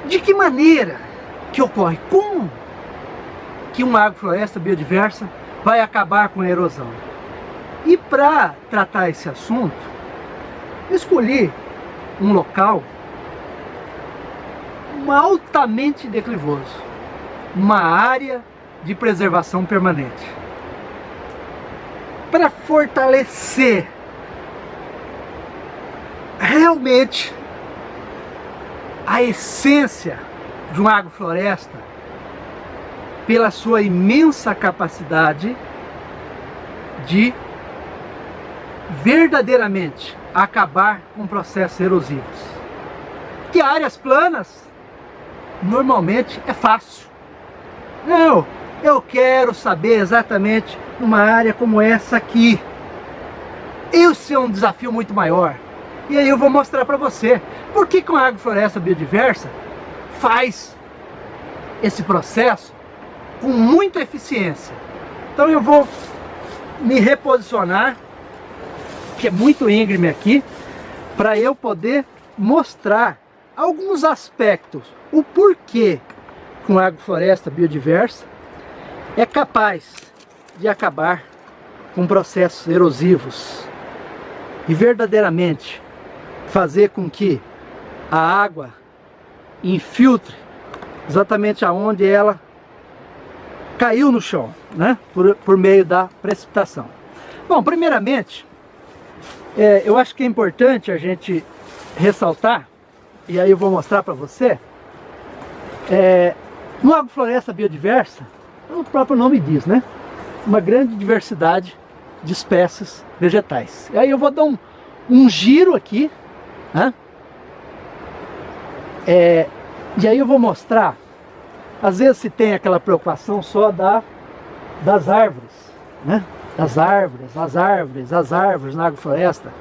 De que maneira que ocorre? Como que uma agrofloresta biodiversa vai acabar com a erosão? E para tratar esse assunto, eu escolhi um local altamente declivoso, uma área de preservação permanente, para fortalecer realmente a essência de uma agrofloresta pela sua imensa capacidade de verdadeiramente acabar com processos erosivos. Que áreas planas normalmente é fácil. Não, eu quero saber exatamente uma área como essa aqui. Isso é um desafio muito maior. E aí eu vou mostrar para você por que uma agrofloresta biodiversa faz esse processo com muita eficiência. Então eu vou me reposicionar, que é muito íngreme aqui, para eu poder mostrar alguns aspectos, o porquê que uma agrofloresta biodiversa é capaz de acabar com processos erosivos e verdadeiramente fazer com que a água infiltre exatamente aonde ela caiu no chão, né? Por meio da precipitação. Bom, primeiramente, eu acho que é importante a gente ressaltar, e aí eu vou mostrar para você, uma agrofloresta biodiversa, o próprio nome diz, né? Uma grande diversidade de espécies vegetais. E aí eu vou dar um giro aqui, né? E aí eu vou mostrar, às vezes se tem aquela preocupação só das árvores, né? As árvores na agrofloresta.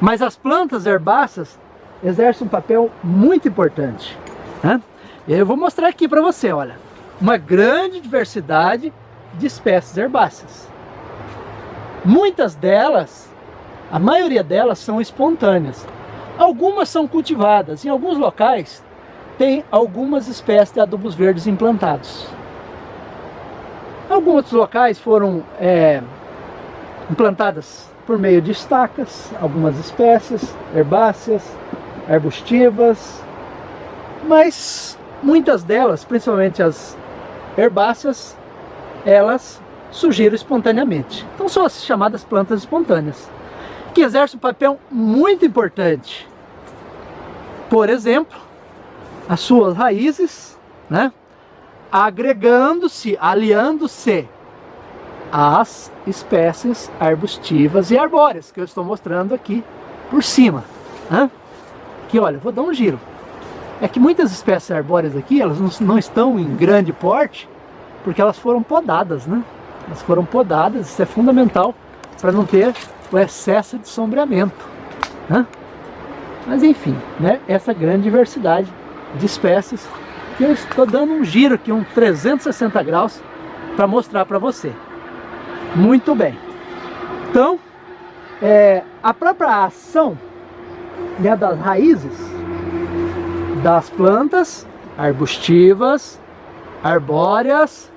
Mas as plantas herbáceas exercem um papel muito importante, né? E aí eu vou mostrar aqui para você, olha, uma grande diversidade de espécies herbáceas. Muitas delas, a maioria delas são espontâneas. Algumas são cultivadas. Em alguns locais tem algumas espécies de adubos verdes implantados. Alguns outros locais foram implantadas por meio de estacas, algumas espécies herbáceas, arbustivas, mas muitas delas, principalmente as herbáceas, elas surgiram espontaneamente. Então são as chamadas plantas espontâneas, que exercem um papel muito importante. Por exemplo, as suas raízes, né, agregando-se, aliando-se às espécies arbustivas e arbóreas, que eu estou mostrando aqui por cima, né? Aqui, olha, vou dar um giro. É que muitas espécies arbóreas aqui, elas não estão em grande porte, porque elas foram podadas, né? Elas foram podadas, isso é fundamental para não ter o excesso de sombreamento, né? Mas enfim, né? Essa grande diversidade de espécies, que eu estou dando um giro aqui, um 360 graus, para mostrar para você. Muito bem. Então, a própria ação, né, das raízes das plantas arbustivas, arbóreas,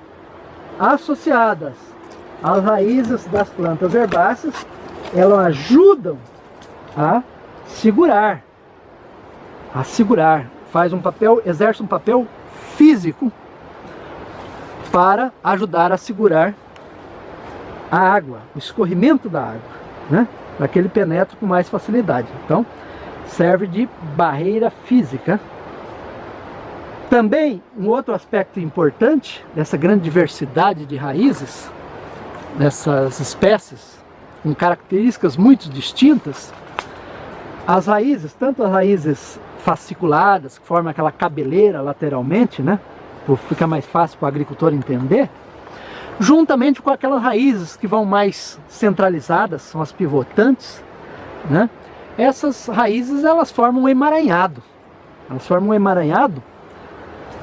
associadas às raízes das plantas herbáceas, elas ajudam a segurar, exerce um papel físico para ajudar a segurar a água, o escorrimento da água, né? Para que ele penetre com mais facilidade. Então, serve de barreira física. Também, um outro aspecto importante dessa grande diversidade de raízes, dessas espécies com características muito distintas, as raízes, tanto as raízes fasciculadas, que formam aquela cabeleira lateralmente, né? Fica mais fácil para o agricultor entender, juntamente com aquelas raízes que vão mais centralizadas, são as pivotantes, né? Essas raízes, elas formam um emaranhado. Elas formam um emaranhado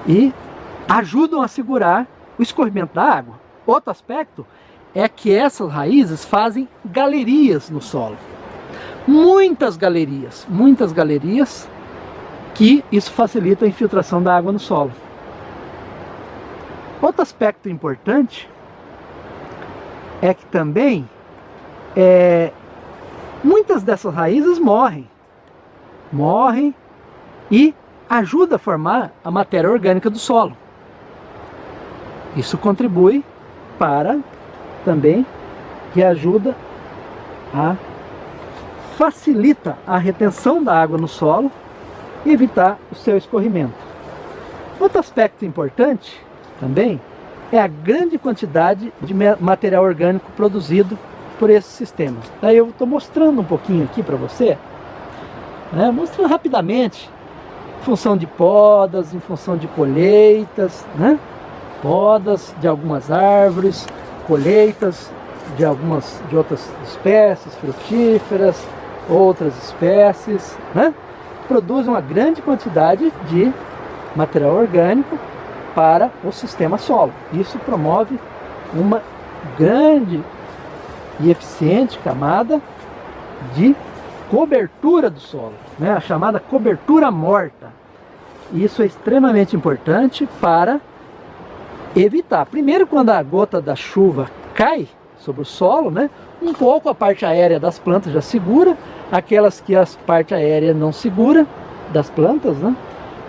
e ajudam a segurar o escorrimento da água. Outro aspecto é que essas raízes fazem galerias no solo. Muitas galerias que isso facilita a infiltração da água no solo. Outro aspecto importante é que também muitas dessas raízes morrem e ajuda a formar a matéria orgânica do solo. Isso contribui para também que ajuda facilita a retenção da água no solo e evitar o seu escorrimento. Outro aspecto importante também é a grande quantidade de material orgânico produzido por esse sistema. Daí eu estou mostrando um pouquinho aqui para você, né, mostrando rapidamente, em função de podas, em função de colheitas, né, podas de algumas árvores, colheitas de outras espécies frutíferas, outras espécies, né, produzem uma grande quantidade de material orgânico para o sistema solo. Isso promove uma grande e eficiente camada de cobertura do solo, né? A chamada cobertura morta. Isso é extremamente importante para evitar, primeiro, quando a gota da chuva cai sobre o solo, né, um pouco a parte aérea das plantas já segura, aquelas que a parte aérea não segura das plantas, né,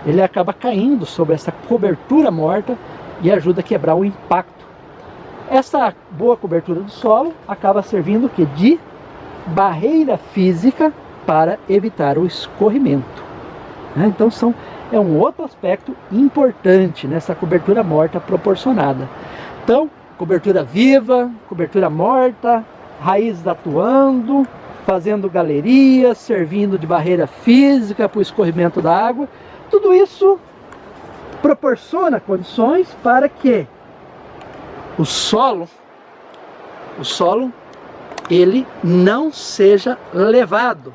ele acaba caindo sobre essa cobertura morta e ajuda a quebrar o impacto. Essa boa cobertura do solo acaba servindo o quê? De barreira física para evitar o escorrimento, né? Então é um outro aspecto importante nessa cobertura morta proporcionada. Então, cobertura viva, cobertura morta, raízes atuando, fazendo galerias, servindo de barreira física para o escorrimento da água. Tudo isso proporciona condições para que o solo ele não seja levado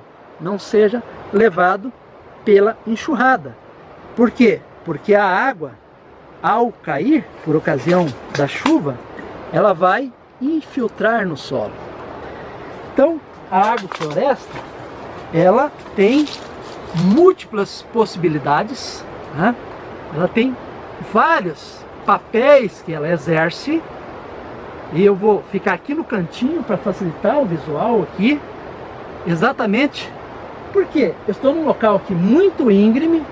pela enxurrada. Por quê? Porque a água, ao cair por ocasião da chuva, ela vai infiltrar no solo. Então, a agrofloresta, ela tem múltiplas possibilidades, né? Ela tem vários papéis que ela exerce, e eu vou ficar aqui no cantinho para facilitar o visual aqui, exatamente porque eu estou num local aqui muito íngreme,